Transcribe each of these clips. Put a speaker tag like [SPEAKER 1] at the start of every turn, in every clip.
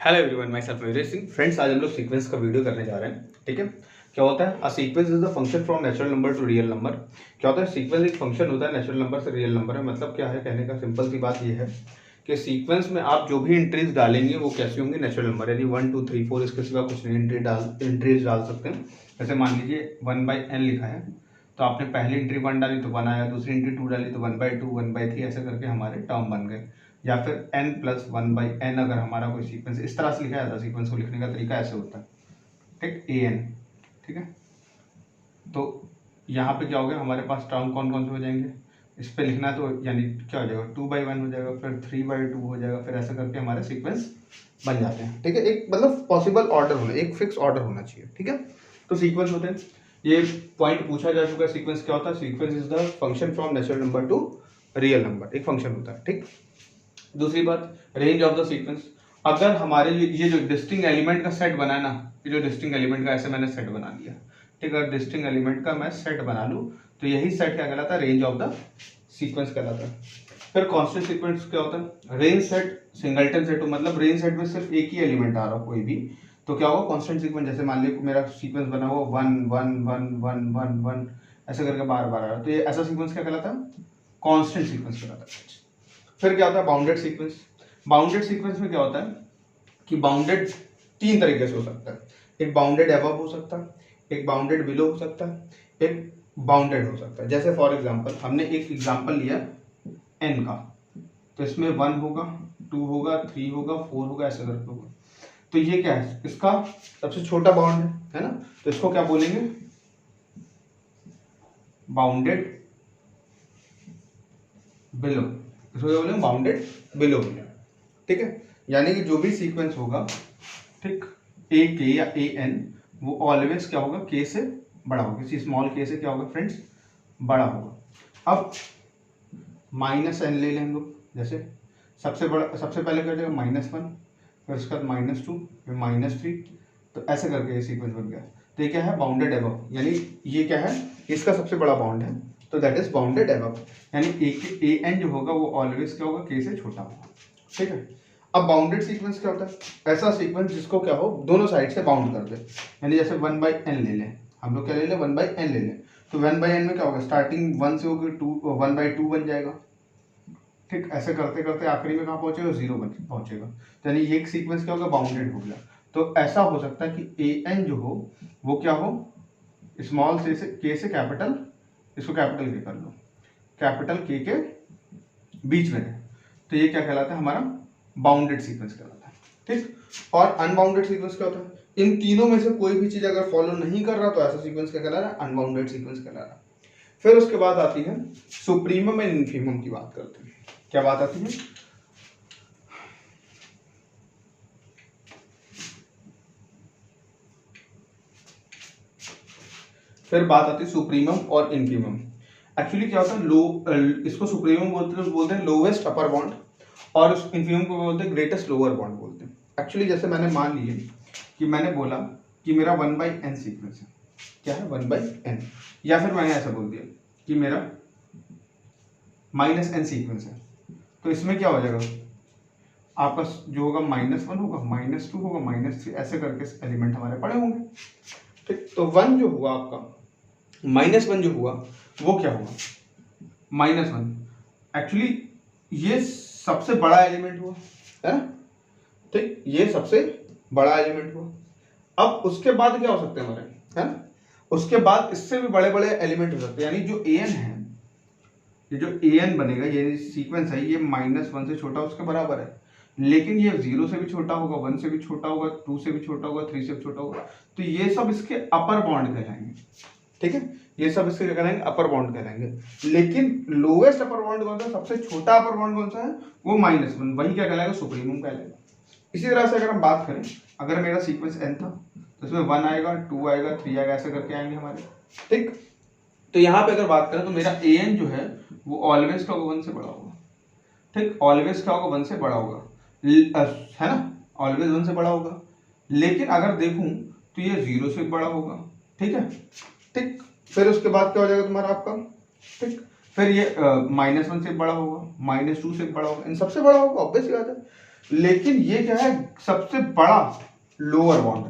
[SPEAKER 1] Hello everyone, my self Mayuresh Singh. Friends, आज हम लोग सीक्वेंस का वीडियो करने जा रहे हैं। ठीक है, क्या होता है a sequence is the function from natural number two real number. क्या होता है, सीक्वेंस एक फंक्शन होता है नेचुरल नंबर से रियल नंबर में। मतलब क्या है, कहने का सिंपल सी बात ये है कि सीक्वेंस में आप जो भी एंट्रीज डालेंगे वो कैसी होंगी, नेचुरल नंबर, यानी 1 2 3 4 इसके सिवा कुछ नहीं एंट्रीज डाल सकते हैं। जैसे मान लीजिए 1/n लिखा है, तो आपने पहली एंट्री 1 डाली तो 1 आया, दूसरी एंट्री 2 डाली तो 1/2 1/3 ऐसे करके हमारे टर्म बन गए। या फिर n+1/n अगर हमारा कोई सीक्वेंस इस तरह से लिखा जाता है, सीक्वेंस को लिखने का तरीका ऐसे होता है, ठीक, an। ठीक है, तो यहाँ पे क्या हो गया, हमारे पास टर्म कौन कौन से हो जाएंगे, इस पे लिखना है तो यानी क्या हो जाएगा, 2/1 हो जाएगा, फिर 3/2 हो जाएगा, फिर ऐसे करके हमारे सीक्वेंस बन जाते हैं। ठीक है, एक मतलब पॉसिबल ऑर्डर होना, एक फिक्स ऑर्डर होना चाहिए। ठीक है, तो सीक्वेंस होते हैं, ये पॉइंट पूछा जा चुका है। सीक्वेंस क्या होता है, sequence is the function from natural number two real number, एक फंक्शन होता है। ठीक, दूसरी बात, रेंज ऑफ द सीक्वेंस। अगर हमारे ये जो डिस्टिंक्ट एलिमेंट का सेट बना है ना, ये जो डिस्टिंक्ट एलिमेंट का ऐसे मैंने सेट बना दिया, ठीक है, डिस्टिंक्ट एलिमेंट का मैं सेट बना लूँ तो यही सेट क्या कहलाता है, रेंज ऑफ द सीक्वेंस कहलाता है। फिर कांस्टेंट सीक्वेंस क्या होता है, रेंज सेट सिंगलटन सेट हो, मतलब रेंज सेट में सिर्फ एक ही एलिमेंट आ रहा हो कोई भी, तो क्या होगा कांस्टेंट सीक्वेंस। जैसे मान लीजिए मेरा सीक्वेंस बना हुआ 1 1 1 1 1 1 ऐसे करके बार बार आ रहा है, तो ये ऐसा सीक्वेंस क्या कहलाता है, कांस्टेंट सीक्वेंस कहलाता है। फिर क्या होता है बाउंडेड सीक्वेंस। बाउंडेड सीक्वेंस में क्या होता है कि बाउंडेड तीन तरीके से हो सकता है, एक बाउंडेड अबव हो सकता है, एक बाउंडेड बिलो हो सकता है, एक बाउंडेड हो सकता है। जैसे फॉर एग्जांपल हमने एक एग्जांपल लिया n का, तो इसमें 1 होगा, 2 होगा, 3 होगा, 4 होगा, ऐसे करके होगा। तो ये क्या है, इसका सबसे छोटा बाउंड है ना, तो इसको क्या बोलेंगे, बाउंडेड बिलो, इसको क्या बोलेंगे, बाउंडेड बिलो। ठीक है, यानी कि जो भी सीक्वेंस होगा, ठीक, ए के या ए एन, वो ऑलवेज क्या होगा, के से बड़ा होगा, किसी स्मॉल के से क्या होगा फ्रेंड्स, बड़ा होगा। अब -n ले लें हम लोग, जैसे सबसे बड़ा, सबसे पहले क्या जाएगा -1, फिर उसके बाद -2, फिर -3, तो ऐसे करके ये सीक्वेंस बन गया। तो ये क्या है, बाउंडेड अबव, यानी ये क्या है, इसका सबसे बड़ा बाउंड है, तो दैट इज बाउंडेड अबव, यानी ए एन जो होगा वो ऑलवेज क्या होगा, के से छोटा होगा। ठीक है, अब बाउंडेड सीक्वेंस क्या होता है, ऐसा सीक्वेंस जिसको क्या हो, दोनों साइड से बाउंड कर दे, यानी जैसे 1/n ले लें हम लोग, क्या ले लें, 1/n ले लें, तो 1/n में क्या होगा, स्टार्टिंग 1 से होगी 1/2 बन जाएगा। ठीक, ऐसे करते करते आखिरी में कहाँ पहुंचेगा, 0 पहुंचेगा, तो यानी ये एक सीक्वेंस क्या होगा, बाउंडेड हो गया। तो ऐसा हो सकता है कि ए एन जो हो वो क्या हो, स्मॉल से के से कैपिटल, इसको कैपिटल के कर लो, कैपिटल के बीच में है, तो ये क्या कहलाता है, हमारा बाउंडेड सीक्वेंस कहलाता है। ठीक, और अनबाउंडेड सीक्वेंस क्या होता है, इन तीनों में से कोई भी चीज अगर फॉलो नहीं कर रहा तो ऐसा सीक्वेंस क्या कहला रहा है, अनबाउंडेड सीक्वेंस कहला रहा है। फिर उसके बाद आती है सुप्रीमम एंड इन्फीमम की बात करते हैं। क्या बात आती है, फिर बात आती है सुप्रीमम और इन्फीमम। एक्चुअली क्या होता है, लो, इसको सुप्रीमम बोलते हैं लोवेस्ट अपर बॉन्ड, और इन्फीमम को बोलते हैं ग्रेटेस्ट लोअर बॉन्ड बोलते हैं। एक्चुअली जैसे मैंने मान लिए कि मैंने बोला कि मेरा 1/n सीक्वेंस है, क्या है 1/n, या फिर मैंने ऐसा बोल दिया कि मेरा -n सीक्वेंस है, तो इसमें क्या हो जाएगा, आपका जो होगा -1 होगा, -2 होगा, -3, ऐसे करके एलिमेंट हमारे पड़े होंगे। ठीक, तो 1 जो हुआ आपका, -1 जो हुआ वो क्या हुआ, -1 एक्चुअली ये सबसे बड़ा एलिमेंट हुआ है ना। ठीक, ये सबसे बड़ा एलिमेंट हुआ। अब उसके बाद क्या हो सकते हैं हमारे, है ना, उसके बाद इससे भी बड़े बड़े एलिमेंट हो सकते हैं, यानी जो an है, ये जो an बनेगा, ये सीक्वेंस है, ये -1 से छोटा उसके बराबर है, लेकिन ये 0 से भी छोटा होगा, 1 से भी छोटा होगा, 2 से भी छोटा होगा, 3 से भी छोटा होगा, तो ये सब इसके अपर बॉन्ड कहलाएंगे। ठीक है, ये सब इसके क्या कहलाएंगे, अपर बॉन्ड कहलाएंगे। लेकिन लोएस्ट अपर बॉन्ड कौन सा, सबसे छोटा अपर बॉन्ड कौन सा है, वो -1, वही क्या कहलाएगा, सुप्रीमम कहलाएगा। इसी तरह से अगर हम बात करें, अगर मेरा सीक्वेंस n था तो इसमें 1 आएगा, 2 आएगा, 3 आएगा, ऐसे करके आएंगे हमारे। ठीक, तो यहाँ पे अगर बात करें तो मेरा an जो है वो ऑलवेज क्या होगा, 1 से बड़ा होगा। ठीक, ऑलवेज क्या होगा, 1 से बड़ा होगा, है ना, ऑलवेज 1 से बड़ा होगा। लेकिन अगर देखूं तो ये 0 से बड़ा होगा। ठीक है, ठीक, फिर उसके बाद क्या हो जाएगा तुम्हारा आपका, ठीक, फिर ये -1 से बड़ा होगा, -2 से बड़ा होगा, इन सबसे बड़ा होगा, ऑब्वियस बात है। लेकिन ये क्या है, सबसे बड़ा लोअर बॉन्ड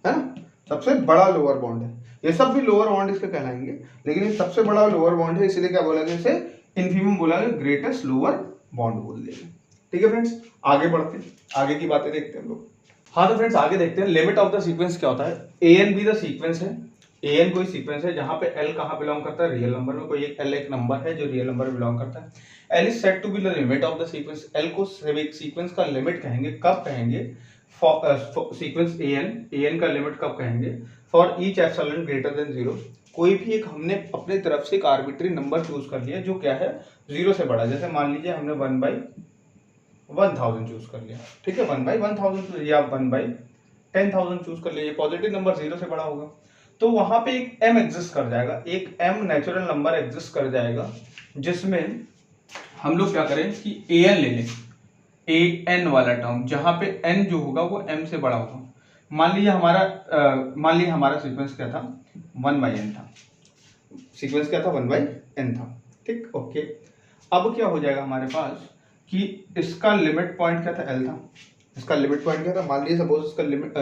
[SPEAKER 1] है ना, सबसे बड़ा लोअर बॉन्ड है। ये सब भी लोअर बॉन्ड इसके कहलाएंगे, लेकिन ये सबसे बड़ा लोअर बॉन्ड है, इसलिए क्या बोला गया इसे इनफीमम बोला गया, ग्रेटेस्ट लोअर बॉन्ड बोल देंगे। ठीक है फ्रेंड्स, आगे बढ़ते हैं, आगे की बातें देखते हैं हम लोग। हाँ तो फ्रेंड्स आगे देखते हैं, लिमिट ऑफ द सीक्वेंस क्या होता है। एन बी द सीक्वेंस है, एन कोई सीक्वेंस है जहां पे एल कहाँ बिलोंग करता है, रियल नंबर में। कोई एक एल एक नंबर है जो रियल नंबर में बिलोंग करता है। L is said to be the limit of the sequence, L को एक सीक्वेंस का लिमिट कहेंगे, कब कहेंगे, सीक्वेंस एन का लिमिट कब कहेंगे, for each epsilon greater than 0। कोई भी एक हमने अपने तरफ से एक आर्बिट्री नंबर चूज कर लिया जो क्या है 0 से बड़ा, जैसे मान लीजिए हमने 1/1000 चूज कर लिया, ठीक है, 1/1000 या 1/10,000 चूज कर लिया, ये पॉजिटिव नंबर 0 से बड़ा होगा, तो वहां पे एक m एग्जिस्ट कर जाएगा, एक m नेचुरल नंबर एग्जिस्ट कर जाएगा, जिसमें हम लोग क्या करें कि an ले लें, an वाला टर्म, जहां पे n जो होगा वो m से बड़ा होगा। मान लीजिए हमारा सीक्वेंस क्या था, 1/n था, सीक्वेंस क्या था, 1/n था, ठीक, ओके। अब क्या हो जाएगा हमारे पास कि इसका लिमिट पॉइंट क्या था, l था, इसका लिमिट पॉइंट क्या था, मान लीजिए सपोज इसका लिमिट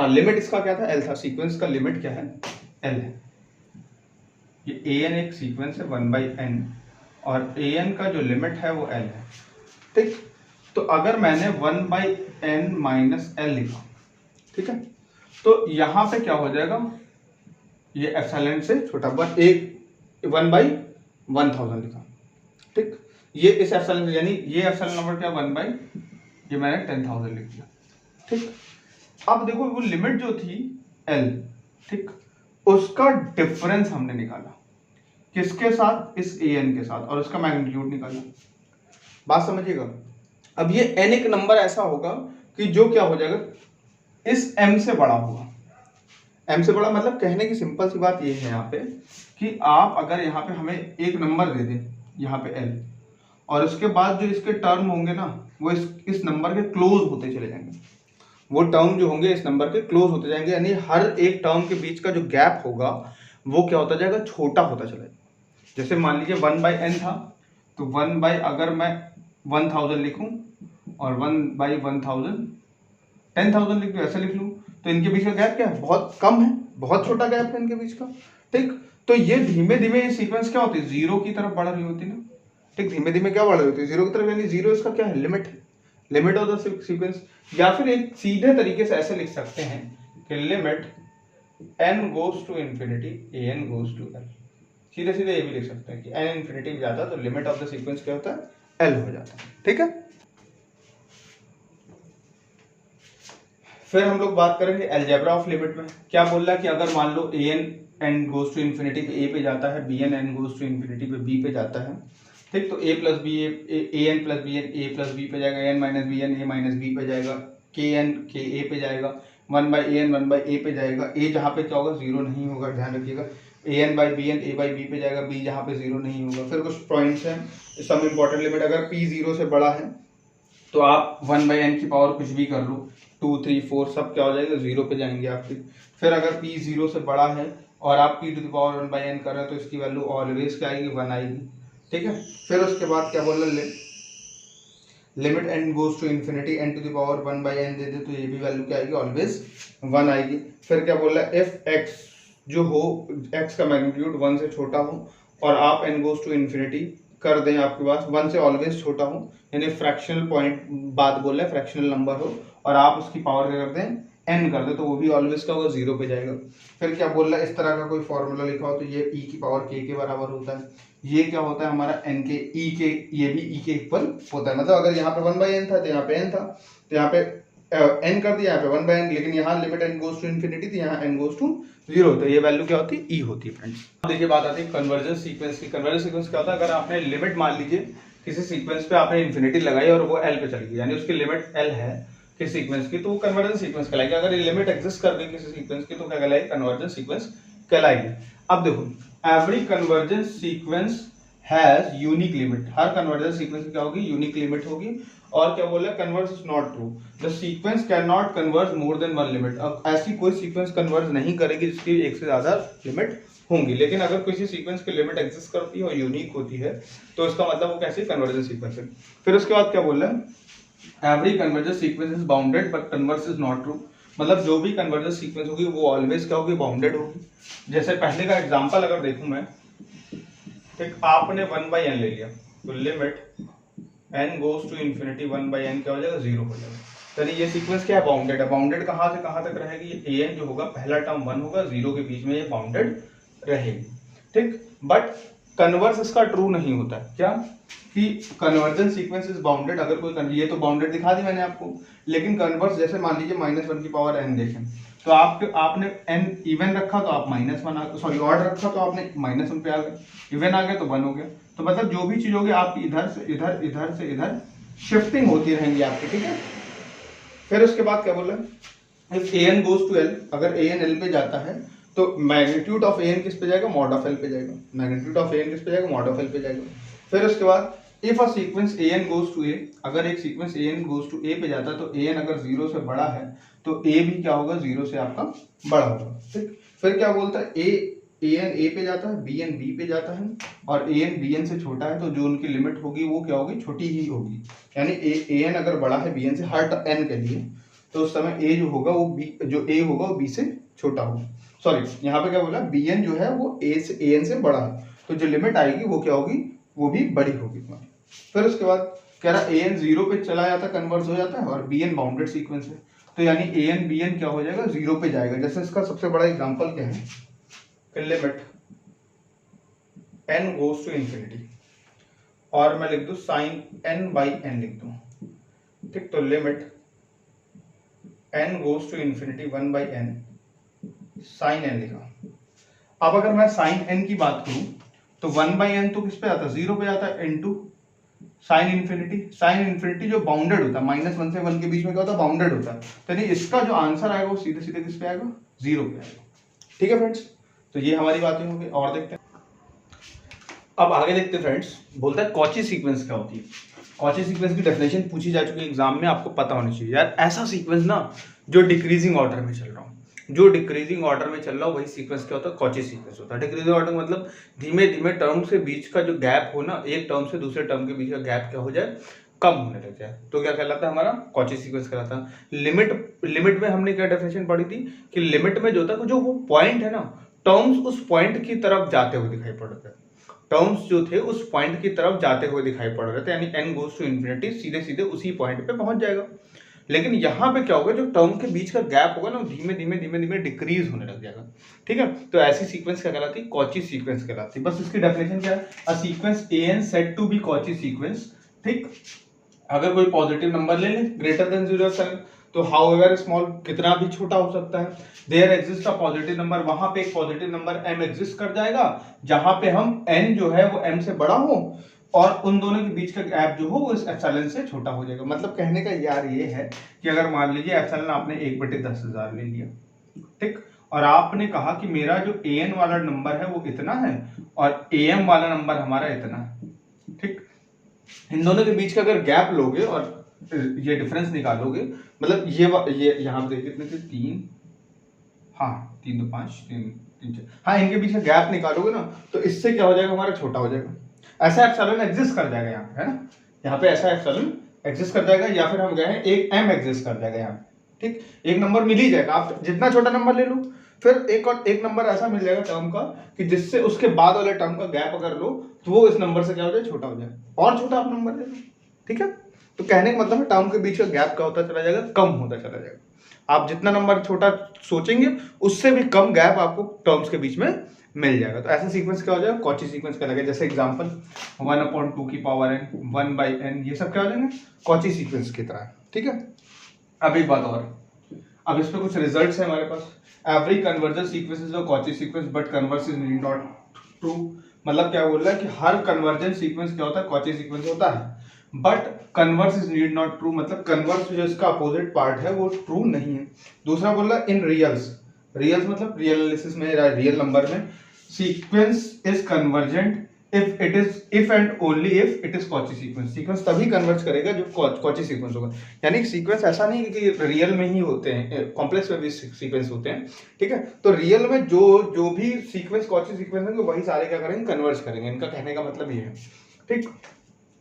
[SPEAKER 1] लिमिट इसका क्या था, l था, सीक्वेंस का लिमिट क्या है, l है। ये an एक सीक्वेंस है 1/n और an का जो लिमिट है वो l है, ठीक। तो अगर मैंने 1/n माइनस l लिखा, ठीक है, तो यहां पे क्या हो जाएगा, ये एप्सिलॉन से छोटा 1/1000 लिखा, ठीक। ये इस एप्सिलॉन यानी ये एप्सिलॉन नंबर क्या ये मैंने 10,000 लिख दिया, ठीक। अब देखो वो लिमिट जो थी L, ठीक, उसका डिफरेंस हमने निकाला किसके साथ, इस an के साथ, और उसका मैग्नीट्यूड निकाला। बात समझिएगा। अब ये n एक नंबर ऐसा होगा कि जो क्या हो जाएगा, इस m से बड़ा होगा। m से बड़ा मतलब कहने की सिंपल सी बात ये है यहाँ पे कि आप अगर यहाँ पे हमें एक नंबर दे दें यहाँ पे l, और उसके बाद जो इसके टर्म होंगे ना वो इस नंबर के क्लोज होते चले जाएंगे, वो टर्म जो होंगे इस नंबर के क्लोज होते जाएंगे, यानी हर एक टर्म के बीच का जो गैप होगा वो क्या होता जाएगा, छोटा होता चलेगा। जैसे मान लीजिए 1/n था, तो अगर मैं 1000 लिखूं और 1/1000 10,000 लिख दूं, ऐसा लिख लूं, तो इनके बीच का गैप क्या है, बहुत कम है, बहुत छोटा गैप है इनके बीच का, ठीक। तो ये धीमे धीमे ये सीक्वेंस क्या होती है, 0 की तरफ बढ़ रही होती है ना, ठीक, धीमे धीमे क्या बढ़ रही होती है, 0 की तरफ, यानी 0 इसका क्या है, लिमिट है, लिमिट ऑफ द सीक्वेंस। या फिर एक सीधे तरीके से ऐसे लिख सकते हैं कि limit n goes to infinity an goes to l, सीधे सीधे ये भी लिख सकते हैं कि n इंफिनिटी में जाता है तो लिमिट ऑफ द सीक्वेंस क्या होता है, l हो जाता है, ठीक है। फिर हम लोग बात करेंगे अलजेब्रा ऑफ लिमिट में। क्या बोल रहा है कि अगर मान लो an गोज टू इंफिनिटी पे a पे जाता है, bn n goes to infinity पे b पे जाता है, ठीक, तो a plus B an plus B N a प्लस b पे जाएगा, n minus B N a minus b पे जाएगा, kn k a पे जाएगा, 1/an 1/a पे जाएगा, a जहाँ पे क्या होगा, 0 नहीं होगा, ध्यान रखिएगा, an/bn a/b पे जाएगा, b जहाँ पे 0 नहीं होगा। फिर कुछ पॉइंट्स हैं, सम इम्पॉर्टेंट लिमिट, अगर p 0 से बड़ा है तो आप 1/n की पावर कुछ भी कर लो, 2 3 4 सब क्या हो जाएगा, 0 पे जाएंगे आपके। फिर अगर p 0 से बड़ा है और आप p to the power 1/n कर रहे हैं तो इसकी वैल्यू ऑलवेज क्या आएगी, 1 आएगी, ठीक है। फिर उसके बाद क्या बोल रहे, limit n goes to infinity n to the power 1/n दे दे तो ये भी वैल्यू क्या आएगी, ऑलवेज 1 आएगी। फिर क्या बोल रहा है, इफ x जो हो, x का मैग्नीट्यूड 1 से छोटा हो और आप n गोज टू इंफिनिटी कर दें, आपके पास 1 से ऑलवेज छोटा हो, यानी फ्रैक्शनल पॉइंट बात बोल रहे हैं, फ्रैक्शनल नंबर हो और आप उसकी पावर क्या कर दें, n कर दे, तो वो भी ऑलवेज क्या होगा, 0 पे जाएगा। फिर क्या बोल रहा है, इस तरह का कोई फॉर्मूला लिखा हो तो ये e की पावर k के बराबर होता है, ये क्या होता है हमारा n के e के, ये भी e के इक्वल होता है। मतलब अगर यहाँ पे 1/n था तो यहाँ पे n था, तो यहाँ पे n कर दिया, यहाँ पे 1/n, लेकिन यहाँ limit n goes to infinity थी, यहाँ n गोज टू 0, तो ये वैल्यू क्या होती है, e होती है फ्रेंड्स। अब देखिए बात आती है कन्वर्जेंस सीक्वेंस की। कन्वर्जेंस सीक्वेंस क्या होता है, अगर आपने लिमिट मान लीजिए किसी सीक्वेंस पे आपने इंफिनिटी लगाई और वो l पे चली गई, यानी उसकी लिमिट l है किसी सीक्वेंस की, तो वो कन्वर्जेंस सीक्वेंस कहलाएगी। अगर ये लिमिट एग्जिस्ट कर गई किसी सीक्वेंस की तो क्या कहलाएगी, कन्वर्जेंस सीक्वेंस कहलाएगी। अब देखो, every convergence sequence has unique limit, her convergence sequence की क्या होगी, यूनिक लिमिट होगी। और क्या बोला, converge is not true, the sequence can not converge more than 1 limit. अब ऐसी कोई सीक्वेंस कन्वर्ज नहीं करेगी जिसकी एक से ज्यादा लिमिट होंगी, लेकिन अगर किसी सीक्वेंस की लिमिट एग्जिस्ट करती है और यूनिक होती है तो इसका मतलब वो कैसी कन्वर्जेंस सीक्वेंस है। फिर उसके बाद क्या बोल रहा है, every convergent sequence is bounded but converse is not true, मतलब जो भी कन्वर्जेंट सीक्वेंस होगी वो ऑलवेज क्या होगी, बाउंडेड होगी। जैसे पहले का एग्जांपल अगर देखूं मैं, ठीक, आपने 1/n ले लिया तो limit n goes to infinity 1/n क्या हो जाएगा, 0 हो जाएगा। यानी ये सीक्वेंस क्या है, बाउंडेड है। बाउंडेड कहाँ से कहाँ तक रहेगी, an जो होगा पहला टर्म 1 होगा, 0 के बीच में ये बाउंडेड रहेगी, ठीक। बट कन्वर्स इसका ट्रू नहीं होता है, क्या कि कन्वर्जेंट सीक्वेंस इज बाउंडेड, अगर कोई, ये तो बाउंडेड दिखा दी मैंने आपको, लेकिन कन्वर्स जैसे मान लीजिए -1 की पावर n देखें, तो आपने n इवन रखा तो आप -1 सॉरी ऑड रखा तो आपने -1 पे आ गए, इवन आ गया तो 1 हो गया। तो मतलब जो भी चीज होगी आपकी इधर से इधर, इधर से इधर शिफ्टिंग होती रहेंगी आपकी, ठीक है। फिर उसके बाद क्या बोला, if an goes to l, अगर an l पे जाता है तो मैग्नीट्यूड ऑफ an किस पे जाएगा, मॉड ऑफ l पे जाएगा। मैग्नीट्यूड ऑफ an किस पे जाएगा, मॉड ऑफ l पे जाएगा। फिर उसके बाद if a sequence an goes to a, अगर एक sequence an goes to a पे जाता है तो an अगर 0 से बड़ा है तो a भी क्या होगा, 0 से आपका बड़ा होगा, ठीक। फिर क्या बोलता है, an a पे जाता है, bn b पे जाता है, और an bn से छोटा है तो जो उनकी लिमिट होगी वो क्या होगी, छोटी ही होगी। यानी an अगर बड़ा है bn से हर n के लिए, तो उस समय a जो होगा वो b, जो a होगा वो b से छोटा होगा। सॉरी, यहाँ पे क्या बोला, bn जो है वो a से an से बड़ा है, तो जो लिमिट आएगी वो क्या होगी, वो भी बड़ी होगी तुम्हारी। फिर उसके बाद कह रहा an 0 पे चला जाता है, कन्वर्स हो जाता है, और bn बाउंडेड सीक्वेंस है, तो यानी an bn क्या हो जाएगा, 0 पे जाएगा। जैसे इसका सबसे बड़ा एग्जांपल क्या है, limit n goes to infinity, और मैं लिख दूं साइन n/n लिख दूं, ठीक। तो limit n goes to infinity 1/n sine n लिखा। अब अगर मैं साइन n की बात करूं तो 1/n तो किस पे आता है, 0 पे आता है, into sine infinity. Sine infinity जो बाउंडेड होता है, -1 से 1 के बीच में क्या होता है, बाउंडेड होता है, तो यानी इसका जो आंसर आएगा वो सीधे सीधे किस पे आएगा, 0 पे आएगा, ठीक है फ्रेंड्स। तो ये हमारी बातें होंगी, और देखते हैं। अब आगे देखते हैं फ्रेंड्स, बोलता है कॉची सीक्वेंस क्या होती है। कॉची सीक्वेंस की डेफिनेशन पूछी जा चुकी है एग्जाम में, आपको पता होनी चाहिए यार। ऐसा सीक्वेंस ना जो डिक्रीजिंग ऑर्डर में चल रहा हो, जो डिक्रीजिंग ऑर्डर में चल रहा हो वही सीक्वेंस क्या होता है, कॉची सीक्वेंस होता है। डिक्रीजिंग ऑर्डर मतलब धीमे धीमे टर्म्स के बीच का जो गैप हो ना, एक टर्म से दूसरे टर्म के बीच का गैप क्या हो जाए, कम होने लग जाए, तो क्या कहलाता है, हमारा कॉची सीक्वेंस कहलाता है। लिमिट में हमने क्या डेफिनेशन पढ़ी थी कि लिमिट में जो होता है, जो वो पॉइंट है ना, टर्म्स उस पॉइंट की तरफ जाते हुए दिखाई पड़ रहे थे, टर्म्स जो थे उस पॉइंट की तरफ जाते हुए दिखाई पड़ रहे थे, यानी n गोज टू इन्फिनिटी सीधे सीधे उसी पॉइंट पे पहुंच जाएगा। लेकिन यहाँ पे क्या होगा, जो टर्म के बीच का गैप होगा ना, धीमे धीमे धीमे धीमे डिक्रीज होने लग जाएगा, ठीक है। तो ऐसी सीक्वेंस क्या कहलाती है, कॉची सीक्वेंस कहलाती है। बस इसकी डेफिनेशन क्या है, a sequence an said to be Cauchy sequence, ठीक। अगर कोई पॉजिटिव नंबर ले ले ग्रेटर देन 0 तो हाउ एवर स्मॉल, कितना भी छोटा हो सकता है, there exist a positive number, वहां पे एक पॉजिटिव नंबर m एग्जिस्ट कर जाएगा, जहां पे हम n जो है वो m से बड़ा हो, और उन दोनों के बीच का गैप जो हो वो इस एप्सिलॉन से छोटा हो जाएगा। मतलब कहने का यार ये है कि अगर मान लीजिए एप्सिलॉन आपने 1/10,000 ले लिया, ठीक, और आपने कहा कि मेरा जो an वाला नंबर है वो इतना है और am वाला नंबर हमारा इतना है, ठीक। इन दोनों के बीच का अगर गैप लोगे और ये डिफरेंस निकालोगे, मतलब ये यहाँ पे देखिए कितने थे, 3, हाँ 3 2 5 3 3 6, हाँ इनके बीच का गैप निकालोगे ना, तो इससे क्या हो जाएगा, हमारा छोटा हो जाएगा। ऐसा एप्सिलॉन एग्जिस्ट कर जाएगा यहाँ पे, है ना, यहाँ पे ऐसा एप्सिलॉन एग्जिस्ट कर जाएगा, या फिर हम गए हैं एक m एग्जिस्ट कर जाएगा यहाँ पे, ठीक। एक नंबर मिल ही जाएगा, आप जितना छोटा नंबर ले लो, फिर एक नंबर ऐसा मिल जाएगा टर्म का कि जिससे उसके बाद वाले टर्म का गैप अगर लो तो वो इस नंबर से क्या हो जाए, छोटा हो जाए, और छोटा आप नंबर ले लो, ठीक है। तो कहने का मतलब है टर्म के बीच का गैप क्या होता चला जाएगा, कम होता चला जाएगा। आप जितना नंबर छोटा सोचेंगे उससे भी कम गैप आपको टर्म्स के बीच में मिल जाएगा। तो ऐसा सीक्वेंस क्या हो जाएगा, कॉची सीक्वेंस कहलाएगा। जैसे एग्जांपल 1/2 की पावर n, 1/n, ये सब क्या हो जाएंगे, कॉची सीक्वेंस की तरह, ठीक है। अब एक बात और, अब इस पे कुछ रिजल्ट्स है हमारे पास। Every convergent sequence is a Cauchy sequence but converse is not true. मतलब क्या बोल रहा है कि हर कन्वर्जेंट सीक्वेंस क्या होता है, कॉची सीक्वेंस होता है, but converse is need not true, मतलब कन्वर्स जो इसका अपोजिट पार्ट है वो ट्रू नहीं है। दूसरा बोल रहा है इन रियल्स, रियल्स मतलब रियल एनालिसिस में, रियल नंबर में, sequence is convergent if it is, if and only if it is Cauchy sequence. Sequence तभी कन्वर्ज करेगा जो कॉची सीक्वेंस होगा। यानी सीक्वेंस ऐसा नहीं कि रियल में ही होते हैं, कॉम्प्लेक्स में भी सीक्वेंस होते हैं, ठीक है। तो रियल में जो भी सीक्वेंस कॉची सीक्वेंस है वही सारे क्या करेंगे, कन्वर्ज करेंगे। इनका कहने का मतलब ये है, ठीक।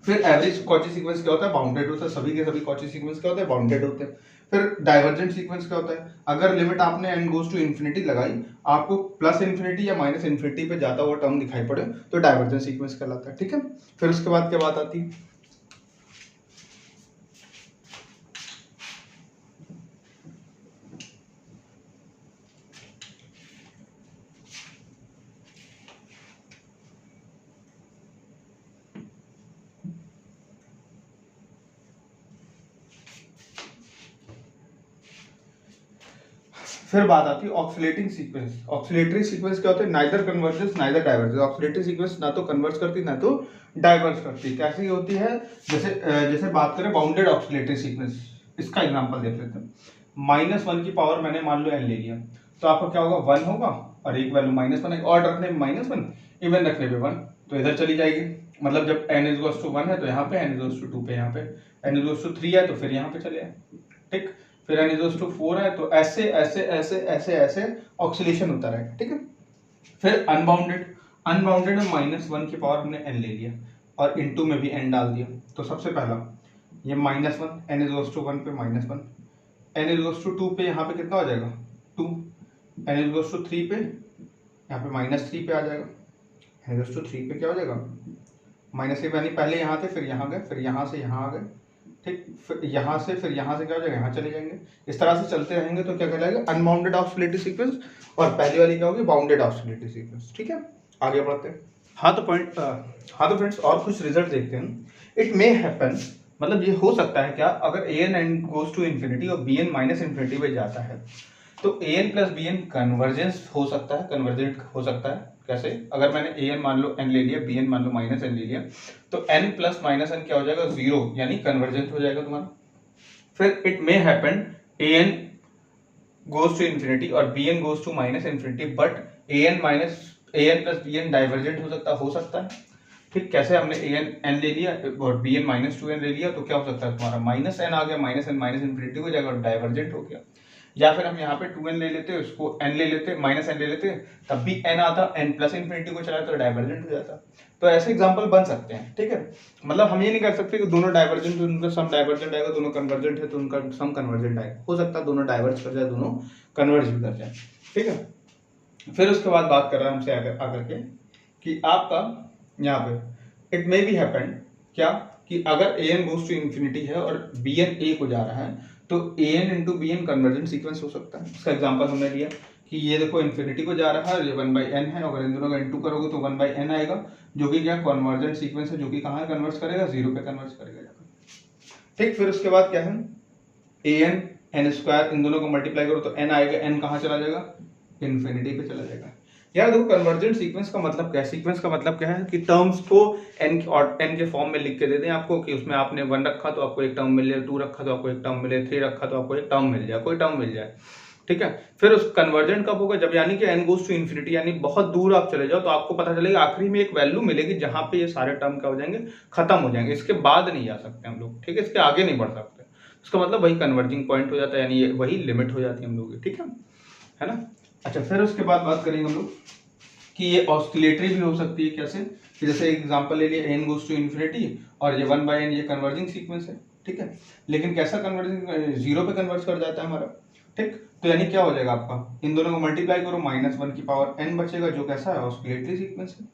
[SPEAKER 1] फिर एवरेज कॉची सीक्वेंस क्या होता है, बाउंडेड होता है, सभी के सभी कॉची सीक्वेंस क्या होते हैं, बाउंडेड होते हैं। फिर डाइवर्जेंट सीक्वेंस क्या होता है, अगर लिमिट आपने n गोज टू इन्फिनिटी लगाई, आपको प्लस इन्फिनिटी या माइनस इन्फिनिटी पे जाता हुआ टर्म दिखाई पड़े तो डाइवर्जेंट सीक्वेंस कहलाता है, ठीक है। फिर उसके बाद क्या बात आती है, फिर बात आती है ऑक्सीलेटिंग सीक्वेंस। ऑक्सीलेटरी सीक्वेंस क्या होता है, neither convergence neither divergence. Oscillatory sequence ना तो कन्वर्ज करती ना तो डाइवर्ज करती। कैसी होती है, जैसे जैसे बात करें बाउंडेड ऑक्सीलेटरी सीक्वेंस, इसका एग्जांपल देख लेते हैं। -1 की पावर मैंने मान लो n ले लिया, तो आपका क्या होगा, 1 होगा और एक वैल्यू -1 है। ऑड रखने में -1, इवन रखने पे 1, तो इधर चली जाएगी। मतलब जब n इक्वल्स टू 1 है तो यहाँ पे, n इक्वल्स टू 2 पे यहाँ पे, n इक्वल्स टू 3 है तो फिर यहाँ पे चले आए, ठीक। फिर n इक्वल्स टू 4 है तो ऐसे ऐसे ऐसे ऐसे ऐसे ऑक्सीलेशन होता रहेगा, ठीक है। फिर अनबाउंडेड, अनबाउंडेड में -1 की पावर हमने n ले लिया और इनटू में भी n डाल दिया। तो सबसे पहला ये -1, n इक्वल्स टू 1 पे -1, n इक्वल्स टू 2 पे यहाँ पे कितना हो जाएगा 2, n इक्वल्स टू 3 पे यहाँ पे -3 पे आ जाएगा, n इक्वल्स टू 3 पे क्या हो जाएगा -3, यानी पहले यहाँ थे फिर यहाँ गए फिर यहाँ से यहाँ आ गए, ठीक। फिर यहाँ से क्या हो जाएगा, यहाँ चले जाएंगे। इस तरह से चलते रहेंगे तो क्या कहलाएगा, अनबाउंडेड ऑक्सीलेटरी सीक्वेंस। और पहली वाली क्या होगी, बाउंडेड ऑक्सीलेटरी सीक्वेंस, ठीक है। आगे बढ़ते हैं। हाँ तो फ्रेंड्स और कुछ रिजल्ट देखते हैं। इट मे हैपन, मतलब ये हो सकता है क्या, अगर an गोज टू इन्फिनिटी और bn माइनस इन्फिनिटी पे जाता है तो an प्लस bn कन्वर्जेंस हो सकता है, कन्वर्जेंट हो सकता है। कैसे, अगर मैंने an मान लो n ले लिया, bn मान लो -n ले लिया, तो n प्लस -n क्या हो जाएगा 0, यानी कन्वर्जेंट हो जाएगा तुम्हारा। फिर it may happen an goes to infinity और bn goes to minus infinity, but an प्लस bn डाइवर्जेंट हो सकता है, ठीक। कैसे, हमने n ले लिया और bn -2n ले लिया, तो क्या हो सकता है तुम्हारा -n आ गया, -n माइनस इन्फिनिटी हो जाएगा और डाइवर्जेंट हो गया। या फिर हम यहाँ पे 2n ले लेते, उसको n ले लेते, -n ले लेते, तब भी n आता, n प्लस इन्फिनिटी को चलाए तो डाइवर्जेंट हो जाता। तो ऐसे एग्जांपल बन सकते हैं, ठीक है। मतलब हम ये नहीं कर सकते कि दोनों डाइवर्जेंट, उनका सम डाइवर्जेंट आएगा, दोनों कन्वर्जेंट है तो उनका सम कन्वर्जेंट आएगा। हो सकता है दोनों डाइवर्ज कर जाए, दोनों कन्वर्ज भी कर जाए, ठीक है। फिर उसके बाद बात कर रहा है हमसे आकर के कि आपका यहाँ पे इट मे बी हैपन क्या, कि अगर an गोज टू इन्फिनिटी है और bn a को जा रहा है तो an into bn convergent sequence हो सकता है। इसका एग्जांपल हमने लिया कि ये देखो इन्फिनिटी को जा रहा है, ये 1/n है, अगर इन दोनों का इंटू करोगे तो 1/n आएगा, जो कि क्या कन्वर्जेंट सीक्वेंस है, जो कि कहाँ कन्वर्ट करेगा, 0 पे कन्वर्ट करेगा जाकर, ठीक। फिर उसके बाद क्या है, an n स्क्वायर, इन दोनों को मल्टीप्लाई करो तो n आएगा, n कहाँ चला जाएगा, इन्फिनिटी पे चला जाएगा। यार देखो कन्वर्जेंट सीक्वेंस का मतलब क्या है, सीक्वेंस का मतलब क्या है कि टर्म्स को n के फॉर्म में लिख के दे दें आपको, कि उसमें आपने 1 रखा तो आपको एक टर्म मिल जाए, 2 रखा तो आपको एक टर्म मिले, 3 रखा तो आपको एक टर्म मिल जाए, कोई टर्म मिल जाए, ठीक है। फिर उस कन्वर्जेंट कब होगा, जब यानी कि n गोज टू इन्फिनिटी, यानी बहुत दूर आप चले जाओ तो आपको पता चलेगा आखिरी में एक वैल्यू मिलेगी जहां पे ये सारे टर्म क्या हो जाएंगे, खत्म हो जाएंगे, इसके बाद नहीं जा सकते हम लोग, ठीक है, इसके आगे नहीं बढ़ सकते। इसका मतलब वही कन्वर्जिंग पॉइंट हो जाता है, यानी वही लिमिट हो जाती है हम लोग की, ठीक है ना। अच्छा, फिर उसके बाद बात करेंगे हम लोग कि ये ऑस्किलेटरी भी हो सकती है। कैसे, कि जैसे एग्जांपल ले लिए n गोज टू इन्फिनिटी और ये 1/n, ये कन्वर्जिंग सीक्वेंस है, ठीक है। लेकिन कैसा कन्वर्जिंग, 0 पे कन्वर्ज कर जाता है हमारा, ठीक। तो यानी क्या हो जाएगा आपका, इन दोनों को मल्टीप्लाई करो, -1 की पावर n बचेगा, जो कैसा है, ऑस्किलेटरी सीक्वेंस है।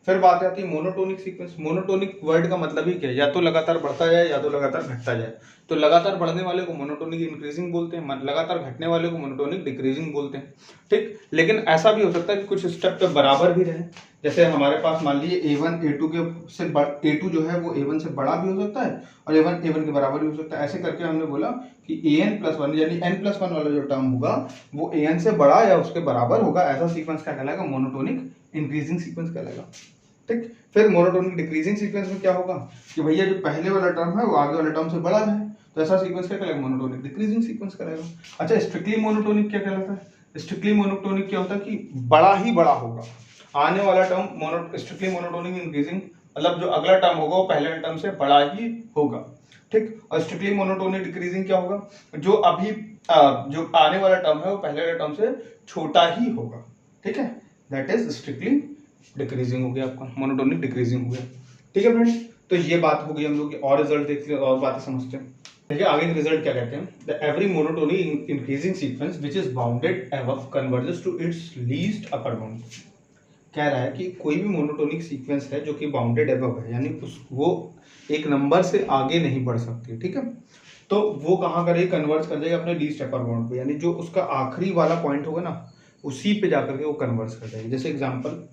[SPEAKER 1] फिर बात आती है मोनोटोनिक सीक्वेंस। मोनोटोनिक वर्ड का मतलब ही क्या है, या तो लगातार बढ़ता जाए या तो लगातार घटता जाए। तो लगातार बढ़ने वाले को मोनोटोनिक इंक्रीजिंग बोलते हैं, लगातार घटने वाले को मोनोटोनिक डिक्रीजिंग बोलते हैं, ठीक। लेकिन ऐसा भी हो सकता है कि कुछ स्टेप पे बराबर भी रहे, जैसे हमारे पास मान लीजिए a1 a2 के से a2 जो है वो a1 से बड़ा भी हो सकता है और a1 a1 के बराबर भी हो सकता है। ऐसे करके हमने बोला कि an+1 यानी n+1 वाला जो टर्म होगा वो an से बड़ा या उसके बराबर होगा, ऐसा सीक्वेंस क्या कहलाएगा, मोनोटोनिक इंक्रीजिंग सीक्वेंस कहलाएगा, ठीक। फिर मोनोटोनिक डिक्रीजिंग सीक्वेंस में क्या होगा कि भैया जो पहले वाला टर्म है वो आगे वाले टर्म से बड़ा है, तो ऐसा सीक्वेंस क्या कहलाएगा, मोनोटोनिक डिक्रीजिंग सीक्वेंस कहलाएगा। अच्छा, स्ट्रिक्टली मोनोटोनिक क्या कहलाता है, स्ट्रिक्टली मोनोटोनिक क्या होता है कि बड़ा ही बड़ा होगा, आने वाला टर्म स्ट्रिक्टली मोनोटोनिक इंक्रीजिंग, मतलब जो अगला टर्म होगा वो पहले टर्म से बड़ा ही होगा, ठीक। और स्ट्रिक्टली मोनोटोनिक डिक्रीजिंग क्या होगा, जो अभी जो आने वाला टर्म है वो पहले वाले टर्म से छोटा ही होगा, ठीक है। दैट इज स्ट्रिक्टली डिक्रीजिंग हो गया, आपका मोनोटोनिक डिक्रीजिंग हो गया, ठीक है फ्रेंड्स। तो ये बात हो गई हम लोग की, और रिजल्ट देखते हैं और बातें समझते हैं। देखिए आगे के रिजल्ट क्या कहते हैं, the every monotonic increasing sequence which is bounded above converges to its least upper bound. कह रहा है कि कोई भी मोनोटोनिक सीक्वेंस है जो कि बाउंडेड अबव है, यानी उस वो एक नंबर से आगे नहीं बढ़ सकती, ठीक है, तो वो कहाँ करेगी, कन्वर्ज कर जाएगी अपने लीस्ट अपर बाउंड पे, यानी जो उसका आखिरी वाला पॉइंट होगा ना उसी पे जाकर के वो कन्वर्ज कर जाएगी। जैसे एग्जांपल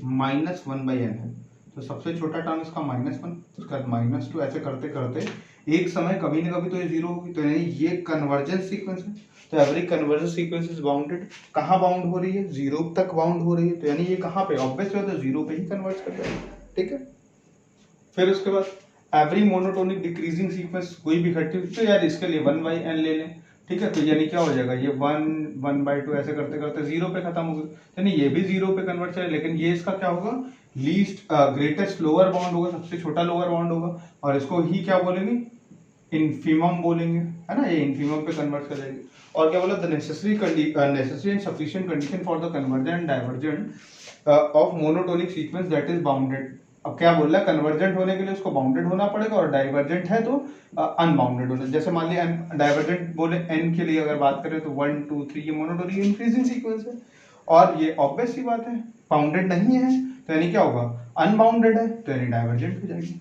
[SPEAKER 1] -1/n है, तो सबसे छोटा टर्म इसका -1, उसके बाद -2, ऐसे करते करते एक समय कभी ना कभी तो ये जीरो होगी, तो यानी ये कन्वर्जेंस सीक्वेंस है। तो every convergence sequence is bounded, कहाँ बाउंड हो रही है, जीरो तक बाउंड हो रही है, तो यानी ये कहाँ पे, ऑब्वियस है, तो जीरो पे ही कन्वर्ज कर जाएगी, ठीक है। फिर उसके बाद एवरी मोनोटोनिक डिक्रीजिंग सीक्वेंस, कोई भी घटती, तो यार इसके लिए 1/n ले लें, ठीक है, तो यानी क्या हो जाएगा, ये 1/2 ऐसे करते करते जीरो पे खत्म होगा, यानी ये भी जीरो पे कन्वर्ट करेगा, लेकिन ये इसका क्या होगा, लीस्ट ग्रेटेस्ट लोअर बाउंड होगा, सबसे छोटा लोअर बाउंड होगा, और इसको ही क्या बोलेंगे, इन्फीमम बोलेंगे, है ना, ये इन्फीमम पे कन्वर्ट कर जाएगी। और क्या बोला, the necessary and sufficient condition for the convergent and divergent of monotonic sequence that is bounded. अब क्या बोल रहा है, कन्वर्जेंट होने के लिए उसको बाउंडेड होना पड़ेगा, और डाइवर्जेंट है तो अनबाउंडेड होना। जैसे मान लिया डाइवर्जेंट बोले n के लिए अगर बात करें तो 1 2 3 ये मोनोटोनिक इंक्रीजिंग सीक्वेंस है, और ये ऑब्वियस सी बात है बाउंडेड नहीं है, तो यानी क्या होगा, अनबाउंडेड है, तो यानी डाइवर्जेंट हो जाएगी,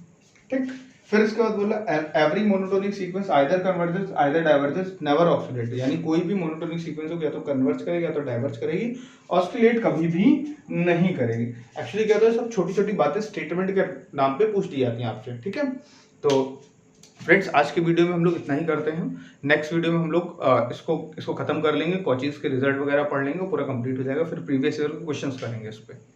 [SPEAKER 1] ठीक। फिर इसके बाद बोला every monotonic sequence either convergence either divergence never oxidate, यानी कोई भी मोनोटोनिक सीक्वेंस हो या तो कन्वर्ज करेगी या तो डाइवर्ज करेगी, ऑस्किलेट कभी भी नहीं करेगी। एक्चुअली क्या होता है, सब छोटी छोटी बातें स्टेटमेंट के नाम पे पूछ दी जाती हैं आपसे, ठीक है। तो फ्रेंड्स आज के वीडियो में हम लोग इतना ही करते हैं, नेक्स्ट वीडियो में हम लोग इसको खत्म कर लेंगे, कोचिंग्स के रिजल्ट वगैरह पढ़ लेंगे, पूरा कंप्लीट हो जाएगा, फिर प्रीवियस ईयर के क्वेश्चंस करेंगे इस पे।